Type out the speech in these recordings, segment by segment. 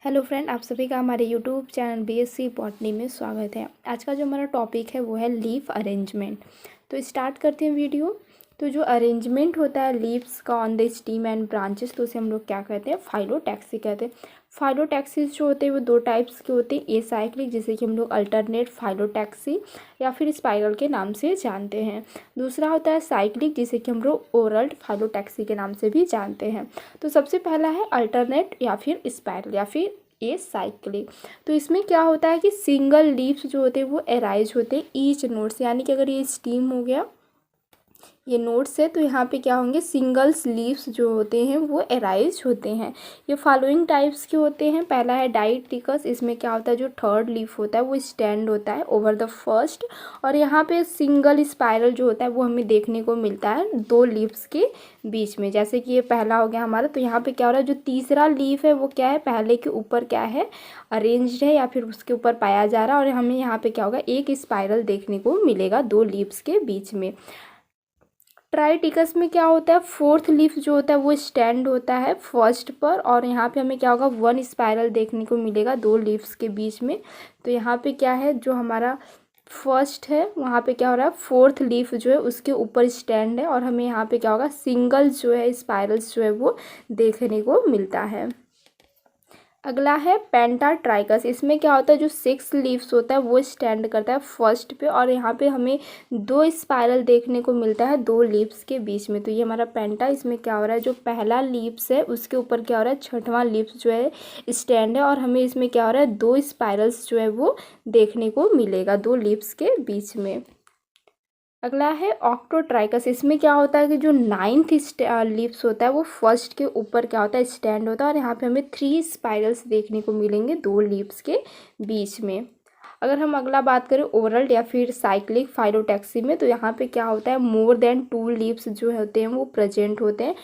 Hello friend, आप सभी का हमारे यूट्यूब चैनल बीएससी बॉटनी में स्वागत है। आज का जो हमारा टॉपिक है वो है लीफ अरेंजमेंट। तो स्टार्ट करते हैं वीडियो। तो जो अरेंजमेंट होता है लीव्स का on the steam and branches, तो उसे हम लोग क्या कहते हैं, फाइलोटैक्सी कहते हैं। फाइलोटैक्सीज जो होते हैं वो दो टाइप्स के होते हैं, एसाइक्लिक जिसे कि हम लोग अल्टरनेट फाइलोटैक्सी या फिर स्पाइरल के नाम से जानते हैं। दूसरा होता है साइक्लिक जिसे कि हम लोग ओरल फाइलोटैक्सी के नाम से भी जानते हैं। तो सबसे पहला है अल्टरनेट या फिर स्पाइरल या फिर ए साइक्लिक। तो इसमें क्या होता है कि सिंगल लीव्स जो होते हैं वो एराइज होते हैं ईच नोड से, यानी कि अगर ये स्टीम हो गया, ये नोड्स है, तो यहाँ पे क्या होंगे, सिंगल्स लीव्स जो होते हैं वो एराइज होते हैं। ये फॉलोइंग टाइप्स के होते हैं। पहला है डाइटिकस। इसमें क्या होता है, जो थर्ड लीफ होता है वो स्टैंड होता है ओवर द फर्स्ट। और यहाँ पे सिंगल स्पाइरल जो होता है वो हमें देखने को मिलता है दो लीव्स के बीच में। जैसे कि ये पहला हो गया हमारा, तो यहाँ पे क्या हो रहा है, जो तीसरा लीफ है वो क्या है, पहले के ऊपर क्या है, अरेंज्ड है या फिर उसके ऊपर पाया जा रहा है। और हमें यहाँ पे क्या होगा, एक स्पाइरल देखने को मिलेगा दो लीव्स के बीच में। ट्राइटिकस में क्या होता है, फोर्थ लीफ जो होता है वो स्टैंड होता है फर्स्ट पर, और यहाँ पे हमें क्या होगा, वन स्पाइरल देखने को मिलेगा दो लीव्स के बीच में। तो यहाँ पे क्या है, जो हमारा फर्स्ट है वहाँ पे क्या हो रहा है, फोर्थ लीफ जो है उसके ऊपर स्टैंड है, और हमें यहाँ पे क्या होगा, सिंगल जो है स्पाइरल्स जो है वो देखने को मिलता है। अगला है पेंटाट्राइकस। इसमें क्या होता है, जो सिक्स लीव्स होता है वो स्टैंड करता है फर्स्ट पे, और यहाँ पे हमें दो स्पाइरल देखने को मिलता है दो लीव्स के बीच में। तो ये हमारा पेंटा, इसमें क्या हो रहा है, जो पहला लीव्स है उसके ऊपर क्या हो रहा है, छठवां लीव्स जो है स्टैंड है, और हमें इसमें क्या हो रहा है, दो स्पाइरल्स जो है वो देखने को मिलेगा दो लीव्स के बीच में। अगला है ऑक्टोट्राइकस। इसमें क्या होता है कि जो नाइन्थ लीव्स होता है वो फर्स्ट के ऊपर क्या होता है, स्टैंड होता है, और यहाँ पे हमें थ्री स्पाइरल्स देखने को मिलेंगे दो लीव्स के बीच में। अगर हम अगला बात करें ओरल या फिर साइक्लिक फाइलोटैक्सी में, तो यहाँ पे क्या होता है, मोर देन टू लीव्स जो होते हैं वो प्रेजेंट होते हैं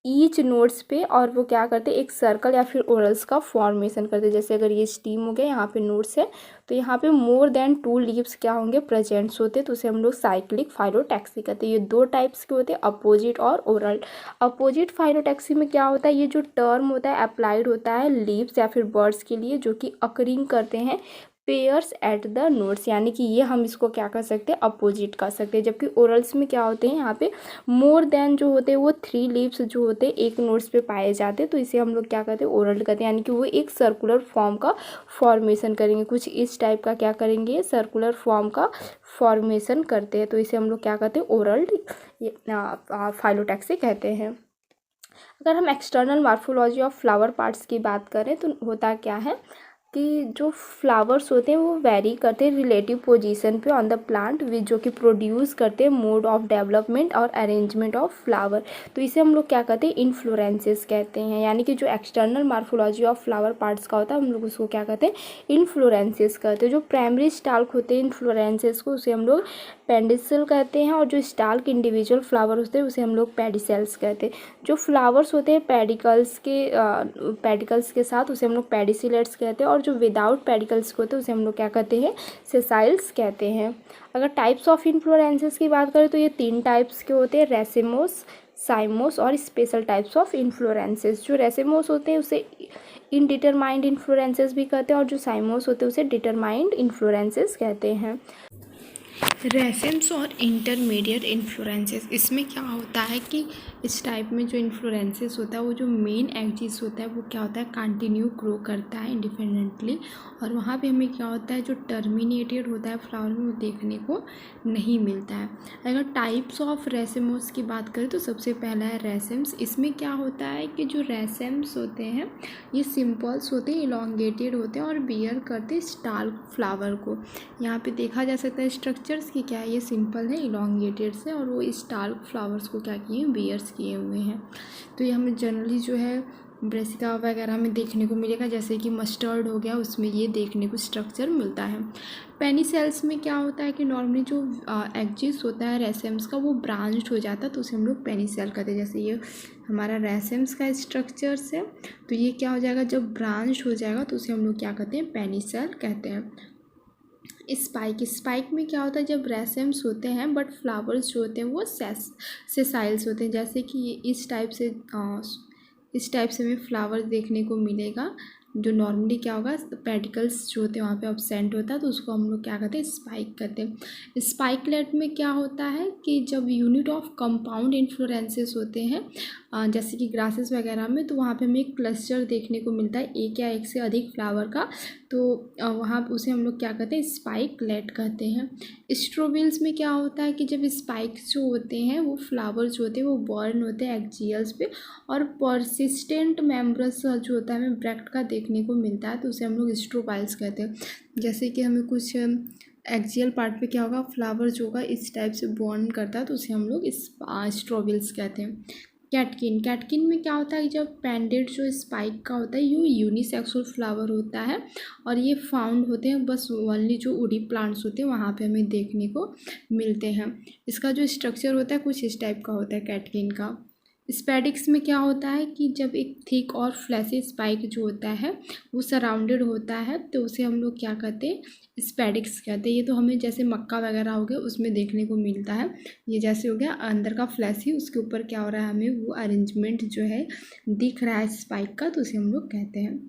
ईच नोड्स पे, और वो क्या करते हैं, एक सर्कल या फिर ओरल्स का फॉर्मेशन करते हैं। जैसे अगर ये स्टीम हो गया, यहाँ पे नोड्स है, तो यहाँ पे मोर देन टू लीव्स क्या होंगे, प्रेजेंट्स होते हैं, तो उसे हम लोग साइक्लिक फाइलोटैक्सी कहते हैं। ये दो टाइप्स के होते हैं, अपोजिट और ओरल। अपोजिट फाइलोटैक्सी में क्या होता है, ये जो टर्म होता है अप्लाइड होता है लीव्स या फिर बर्ड्स के लिए जो कि अकरिंग करते हैं पेयर्स एट द नोड्स, यानी कि ये हम इसको क्या कर सकते हैं, अपोजिट कर सकते हैं। जबकि ओरल्स में क्या होते हैं, यहाँ पे मोर देन जो होते हैं वो थ्री लीव्स जो होते हैं एक नोड्स पे पाए जाते हैं, तो इसे हम लोग क्या कहते हैं, ओरल कहते हैं, यानी कि वो एक सर्कुलर फॉर्म का फॉर्मेशन करेंगे, कुछ इस टाइप का क्या करेंगे, सर्कुलर फॉर्म का फॉर्मेशन करते हैं, तो इसे हम लोग क्या कहते हैं, ओरल फाइलोटैक्सी कहते हैं। अगर हम external morphology of flower parts की बात करें तो होता क्या है कि जो फ्लावर्स होते हैं वो वेरी करते हैं रिलेटिव पोजीशन पे ऑन द प्लांट विच, जो कि प्रोड्यूस करते हैं मोड ऑफ डेवलपमेंट और अरेंजमेंट ऑफ फ्लावर। तो इसे हम लोग क्या कहते हैं, इन्फ्लोरेंसेस कहते हैं, यानी कि जो external morphology of flower parts का होता है हम लोग उसको क्या कहते हैं, इन्फ्लोरेंसेस कहते हैं। जो प्राइमरी स्टाल्क होते हैं इन्फ्लोरेंसेस को, उसे हम लोग पेडिसल कहते हैं, और जो स्टाल्क इंडिविजुअल फ्लावर होते हैं उसे हम लोग पेडिसेल्स कहते हैं। जो फ्लावर्स होते हैं पेडिकल्स के साथ उसे हम लोग पेडिसिलेट्स कहते हैं, और जो विदाउट पेडिकल्स होते हैं उसे हम लोग क्या कहते हैं, सेसाइल्स कहते हैं। अगर टाइप्स ऑफ इन्फ्लोरेंसेस की बात करें तो ये तीन टाइप्स के होते हैं, रेसिमोस, साइमोस और स्पेशल टाइप्स ऑफ इन्फ्लोरेंसेस। जो रेसिमोस होते हैं उसे इनडिटरमाइंड इन्फ्लोरेंसेस भी कहते हैं, और जो साइमोस होते हैं उसे डिटरमाइंड इन्फ्लोरेंसेस कहते हैं। रेसेम्स और इंटरमीडिएट इन्फ्लोरेंसेस, इसमें क्या होता है कि इस टाइप में जो इन्फ्लोरेंसेस होता है वो जो मेन एक्सिस होता है वो क्या होता है, कंटिन्यू ग्रो करता है इंडिपेंडेंटली, और वहाँ पे हमें क्या होता है, जो टर्मिनेटेड होता है फ्लावर में वो देखने को नहीं मिलता है। अगर टाइप्स ऑफ रेसेमोस की बात करें तो सबसे पहला है रेसेम्स। इसमें क्या होता है कि जो रेसेम्स होते हैं ये सिंपल्स होते हैं, इलोंगेटेड होते हैं और बियर करते हैं स्टाल्क फ्लावर को। यहाँ पे देखा जा सकता है स्ट्रक्चर्स की क्या है, ये सिंपल है, इलोंगेटेड से, और वो स्टाल्क फ्लावर्स को क्या किए हैं, बियर्स किए हुए हैं। तो ये हमें जनरली जो है ब्रेसिका वगैरह में देखने को मिलेगा, जैसे कि मस्टर्ड हो गया उसमें ये देखने को स्ट्रक्चर मिलता है। पेनिसेल्स में क्या होता है कि नॉर्मली जो एक्सिस होता है रेसेम्स का वो ब्रांच्ड हो जाता है, तो उसे हम लोग पेनिसेल कहते हैं। जैसे ये हमारा रेसेम्स का स्ट्रक्चर्स है, तो ये क्या हो जाएगा, जब ब्रांच हो जाएगा तो उसे हम लोग क्या कहते हैं, पेनिसेल कहते हैं। स्पाइक में क्या होता है, जब रेसेम्स होते हैं बट फ्लावर्स जो होते हैं वो सेसाइल्स होते हैं। जैसे कि इस टाइप से हमें फ्लावर देखने को मिलेगा जो नॉर्मली क्या होगा, पेडिकल्स जो होते हैं वहाँ पे अब्सेंट होता है, तो उसको हम लोग क्या कहते हैं, स्पाइक कहते हैं। स्पाइकलेट में क्या होता है कि जब यूनिट ऑफ कंपाउंड इन्फ्लोरेंसेस होते हैं जैसे कि ग्रासेस वगैरह में, तो वहाँ पे हमें एक क्लस्टर देखने को मिलता है, एक या एक से अधिक फ्लावर का, तो वहाँ उसे हम लोग क्या कहते हैं, स्पाइकलेट कहते हैं। स्ट्रोबिल्स में क्या होता है कि जब स्पाइक्स जो होते हैं वो फ्लावर जो होते हैं वो बर्न होते हैं एक्जियल्स पे, और परसिस्टेंट मेम्ब्रेस जो होता है हमें ब्रैक्ट का देखने को मिलता है, तो उसे हम लोग स्ट्रोबाइल्स कहते हैं। जैसे कि हमें कुछ एक्जियल पार्ट पे क्या होगा, फ्लावर जो होगा इस टाइप से बॉर्न करता है, तो उसे हम लोग स्ट्रोबिल्स कहते हैं। कैटकिन में क्या होता है कि जब पेंडेड जो स्पाइक का होता है ये यूनिसेक्सुअल फ्लावर होता है, और ये फाउंड होते हैं बस ओनली जो वुडी प्लांट्स होते हैं वहाँ पे हमें देखने को मिलते हैं। इसका जो स्ट्रक्चर होता है कुछ इस टाइप का होता है कैटकिन का। स्पैडिक्स में क्या होता है कि जब एक थिक और फ्लैशी स्पाइक जो होता है वो सराउंडेड होता है, तो उसे हम लोग क्या कहते हैं, स्पैडिक्स कहते हैं। ये तो हमें जैसे मक्का वगैरह हो गया उसमें देखने को मिलता है। ये जैसे हो गया अंदर का फ्लैशी, उसके ऊपर क्या हो रहा है, हमें वो अरेंजमेंट जो है दिख रहा है स्पाइक का, तो उसे हम लोग कहते हैं।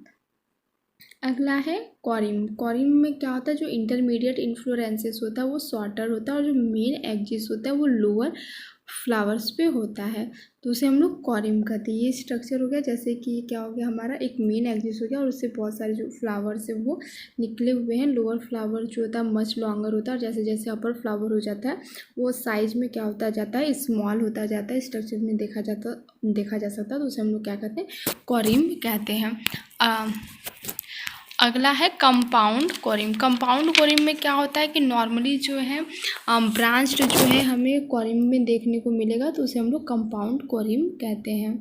अगला है कॉरिम। कॉरिम में क्या होता है, जो इंटरमीडिएट इन्फ्लोरेंसेस होता है वो शॉर्टर होता है, और जो मेन एक्सिस होता है वो लोअर फ्लावर्स पे होता है, तो उसे हम लोग कॉरिम कहते हैं। ये स्ट्रक्चर हो गया, जैसे कि क्या हो गया हमारा, एक मेन एक्सिस हो गया और उससे बहुत सारे जो फ्लावर्स है वो निकले हुए हैं। लोअर फ्लावर जो होता है मच लॉन्गर होता है, और जैसे जैसे अपर फ्लावर हो जाता है वो साइज में क्या होता जाता है, स्मॉल होता जाता है। स्ट्रक्चर में देखा जा सकता है, तो उसे हम लोग क्या कहते हैं, कॉरिम कहते हैं। अगला है कंपाउंड कोरिम। कंपाउंड कोरिम में क्या होता है कि नॉर्मली जो है ब्रांच्ड जो है हमें कोरिम में देखने को मिलेगा, तो उसे हम लोग कंपाउंड कोरिम कहते हैं।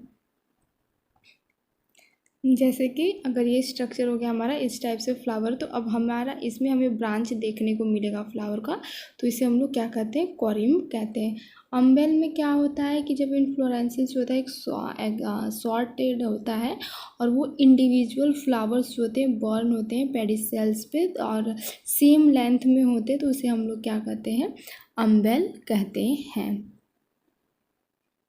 जैसे कि अगर ये स्ट्रक्चर हो गया हमारा इस टाइप से फ्लावर, तो अब हमारा इसमें हमें ब्रांच देखने को मिलेगा फ्लावर का, तो इसे हम लोग क्या कहते हैं, कोरिम कहते हैं। अम्बेल में क्या होता है कि जब इन्फ्लोरेंसेस जो होता है एक सॉर्टेड होता है, और वो इंडिविजुअल फ्लावर्स जो होते हैं बर्न होते हैं पेडिसेल्स पे और सेम लेंथ में होते हैं, तो उसे हम लोग क्या कहते हैं, अम्बेल कहते हैं।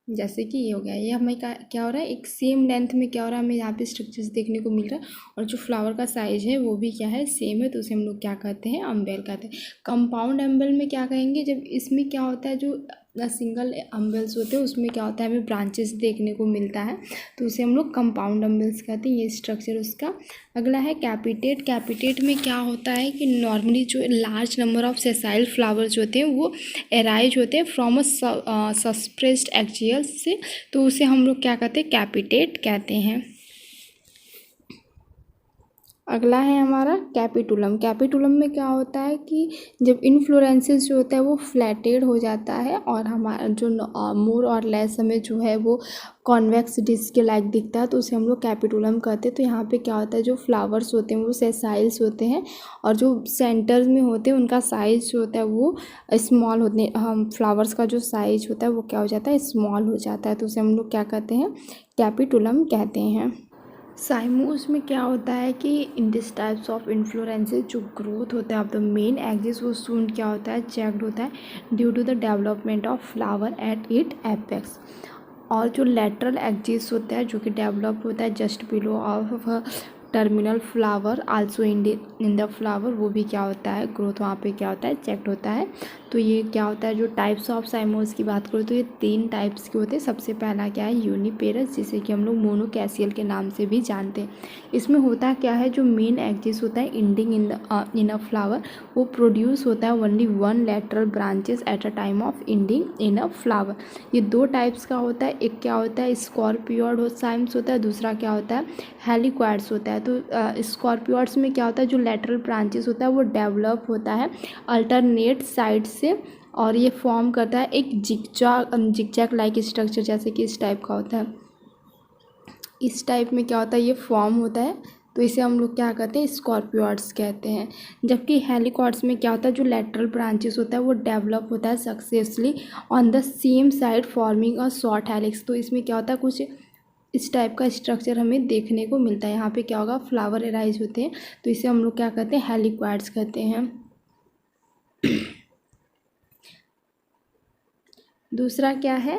जैसे कि ये हो गया, ये हमें क्या हो रहा है, एक सेम लेंथ में क्या हो रहा है, हमें यहाँ पे स्ट्रक्चर्स देखने को मिल रहा है, और जो फ्लावर का साइज है वो भी क्या है, सेम है, तो उसे हम लोग क्या कहते हैं, अम्बेल कहते हैं। कंपाउंड अम्बेल में क्या कहेंगे, जब इसमें क्या होता है, जो सिंगल अम्बेल्स होते हैं उसमें क्या होता है, हमें ब्रांचेस देखने को मिलता है, तो उसे हम लोग कंपाउंड अम्बेल्स कहते हैं। ये स्ट्रक्चर उसका। अगला है कैपिटेट। कैपिटेट में क्या होता है कि नॉर्मली जो large number of sessile flowers होते हैं वो एराइज होते हैं फ्रॉम अ सस्प्रेस्ड एक्जियल से, तो उसे हम लोग क्या कहते हैं, कैपिटेट कहते हैं। अगला है हमारा कैपिटुलम। कैपिटुलम में क्या होता है कि जब इन्फ्लोरेंसेस जो होता है वो फ्लैटेड हो जाता है, और हमारा जो मोर और लेस हमें जो है वो कॉन्वेक्स डिस्क के लाइक दिखता है, तो उसे हम लोग कैपिटुलम कहते हैं। तो यहाँ पे क्या होता है, जो फ्लावर्स होते हैं वो सेसाइल्स होते हैं, और जो सेंटर में होते हैं उनका साइज जो होता है वो स्मॉल होते हैं। हम फ्लावर्स का जो साइज होता है वो क्या हो जाता है, स्मॉल हो जाता है, तो उसे हम लोग क्या कहते हैं, कैपिटुलम कहते हैं। साइमोस में क्या होता है कि इन दिस टाइप्स ऑफ इन्फ्लोरेंसेस जो ग्रोथ होता है ऑफ द मेन एक्सिस वो सून क्या होता है, चेक्ड होता है due to the development of flower at it apex. और जो लेटरल एक्सिस होता है जो कि डेवलप होता है just below of terminal flower also in the flower, वो भी क्या होता है, ग्रोथ वहाँ पे क्या होता है, चेक्ड होता है। तो ये क्या होता है, जो टाइप्स ऑफ साइमोस की बात करो तो ये 3 टाइप्स के होते हैं। सबसे पहला क्या है, यूनिपेरस, जिसे कि हम लोग मोनोकैसियल के नाम से भी जानते हैं। इसमें होता क्या है, जो मेन एक्सिस होता है इंडिंग इन अ फ्लावर वो प्रोड्यूस होता है only 1 lateral branches at a time of ending in a flower. ये 2 टाइप्स का होता है, एक क्या होता है स्कॉर्पियोड साइम्स होता है, दूसरा क्या होता है हेलिक्वाड्स होता है। तो स्कॉर्पियोड्स में क्या होता है, जो लेटरल ब्रांचेस होता है वो डेवलप होता है अल्टरनेट साइड से, और ये फॉर्म करता है एक जिगजैग लाइक स्ट्रक्चर, जैसे कि इस टाइप का होता है। इस टाइप में क्या होता है, ये फॉर्म होता है, तो इसे हम लोग क्या कहते हैं, स्कॉर्पियोड्स कहते हैं। जबकि हेलिकॉड्स में क्या होता है, जो लेटरल ब्रांचेस होता है वो डेवलप होता है successfully on the same side forming a short helix. तो इसमें क्या होता है, कुछ इस टाइप का स्ट्रक्चर हमें देखने को मिलता है। यहाँ पे क्या होगा, फ्लावर एराइज होते हैं, तो इसे हम लोग क्या कहते हैं, हेलिक्वाड्स कहते हैं। दूसरा क्या है,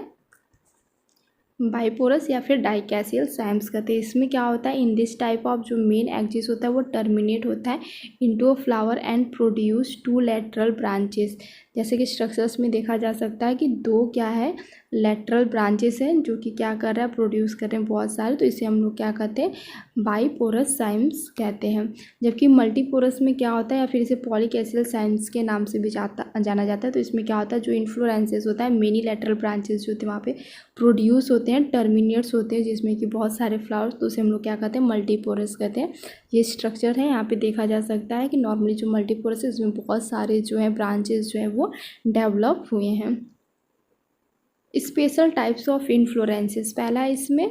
बाइपोरस या फिर डाइकैसियल साइम्स कहते हैं। इसमें क्या होता है, इन दिस टाइप ऑफ जो मेन एक्सिस होता है वो टर्मिनेट होता है into a flower and produce 2 lateral branches. जैसे कि स्ट्रक्चर्स में देखा जा सकता है कि 2 क्या है, लेटरल ब्रांचेस हैं जो कि क्या कर रहा है, प्रोड्यूस कर रहे हैं बहुत सारे, तो इसे हम लोग क्या कहते हैं, बाइपोरस साइम्स कहते हैं। जबकि मल्टीपोरस में क्या होता है, या फिर इसे पॉलीकैसियल साइम्स के नाम से भी जाना जाता है। तो इसमें क्या होता है, जो इन्फ्लोरेंसेस होता है, मेनी लेटरल ब्रांचेस जो होते हैं वहाँ पे प्रोड्यूस होते हैं, टर्मिनेट्स होते हैं जिसमें कि बहुत सारे फ्लावर्स, तो उसे हम लोग क्या कहते हैं, मल्टीपोरस कहते हैं। ये स्ट्रक्चर है, यहाँ पे देखा जा सकता है कि नॉर्मली जो मल्टीपोरस है इसमें बहुत सारे जो है ब्रांचेस जो है वो डेवलप हुए हैं। स्पेशल टाइप्स ऑफ इन्फ्लोरेंसेस, पहला इसमें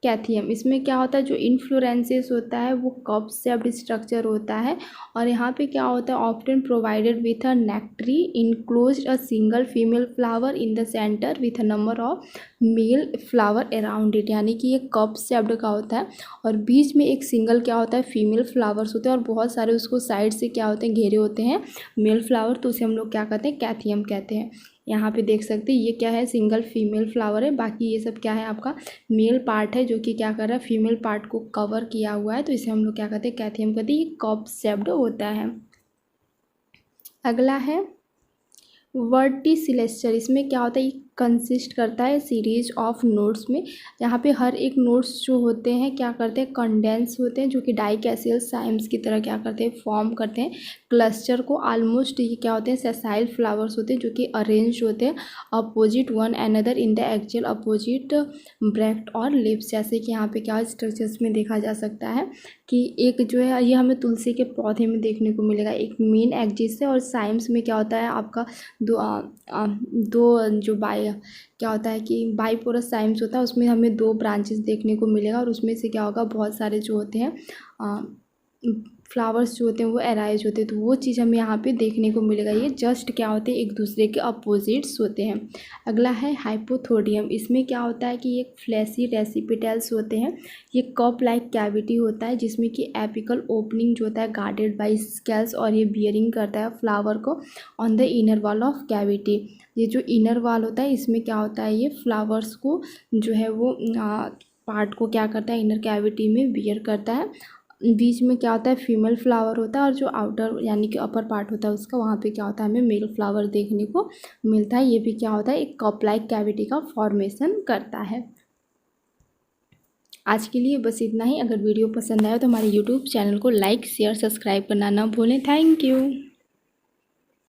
कैथियम। इसमें क्या होता है, जो इन्फ्लोरेंसेस होता है वो कप शेप्ड स्ट्रक्चर होता है, और यहाँ पे क्या होता है, often provided with a nectary enclosed a single female flower in the centre with a number of male flower around it. यानी कि ये कप शेप्ड का होता है और बीच में एक सिंगल क्या होता है, फीमेल फ्लावर्स होते हैं, और बहुत सारे उसको साइड से क्या होते हैं, घेरे होते हैं मेल फ्लावर, तो उसे हम लोग क्या कहते हैं, कैथियम कहते हैं। यहाँ पे देख सकते हैं ये क्या है, सिंगल फीमेल फ्लावर है, बाकी ये सब क्या है, आपका मेल पार्ट है जो कि क्या कर रहा है, फीमेल पार्ट को कवर किया हुआ है, तो इसे हम लोग क्या कहते हैं, कैथियम कहते हैं। ये कप शेप्ड होता है। अगला है वर्टिसिलेस्टर। इसमें क्या होता है, ये कंसिस्ट करता है सीरीज ऑफ नोड्स में। यहाँ पे हर एक नोड्स जो होते हैं क्या करते हैं, कंडेंस होते हैं, जो कि डाइकैसियल साइम्स की तरह क्या करते हैं, फॉर्म करते हैं क्लस्टर को। ऑलमोस्ट ये क्या होते हैं, सेसाइल फ्लावर्स होते हैं जो कि अरेंज होते हैं opposite one another in the actual opposite bract और लिप्स। जैसे कि यहाँ पे क्या स्ट्रक्चर्स में देखा जा सकता है कि एक जो है ये हमें तुलसी के पौधे में देखने को मिलेगा, एक मेन एक्सिस है, और साइम्स में क्या होता है आपका दो जो क्या होता है कि बाइपोरस साइम्स होता है, उसमें हमें 2 ब्रांचेस देखने को मिलेगा, और उसमें से क्या होगा, बहुत सारे जो होते हैं फ्लावर्स जो होते हैं वो अराइज होते हैं, तो वो चीज़ हमें यहाँ पे देखने को मिलेगा। ये जस्ट क्या होते हैं, एक दूसरे के अपोजिट्स होते हैं। अगला है हाइपोथोडियम। इसमें क्या होता है कि एक फ्लैशी रेसिपिटल्स होते हैं, ये कप लाइक कैविटी होता है जिसमें कि एपिकल ओपनिंग जो होता है गार्डेड बाई स्केल्स, और ये बियरिंग करता है फ्लावर को on the inner wall of cavity. ये जो इनर वॉल होता है इसमें क्या होता है, ये फ्लावर्स को जो है वो पार्ट को क्या करता है, इनर कैविटी में बियर करता है। बीच में क्या होता है, फीमेल फ्लावर होता है, और जो आउटर यानी कि अपर पार्ट होता है उसका, वहाँ पे क्या होता है, हमें मेल फ्लावर देखने को मिलता है। ये भी क्या होता है, एक कप लाइक कैविटी का फॉर्मेशन करता है। आज के लिए बस इतना ही। अगर वीडियो पसंद आया तो हमारे यूट्यूब चैनल को लाइक शेयर सब्सक्राइब करना ना भूलें। Thank you.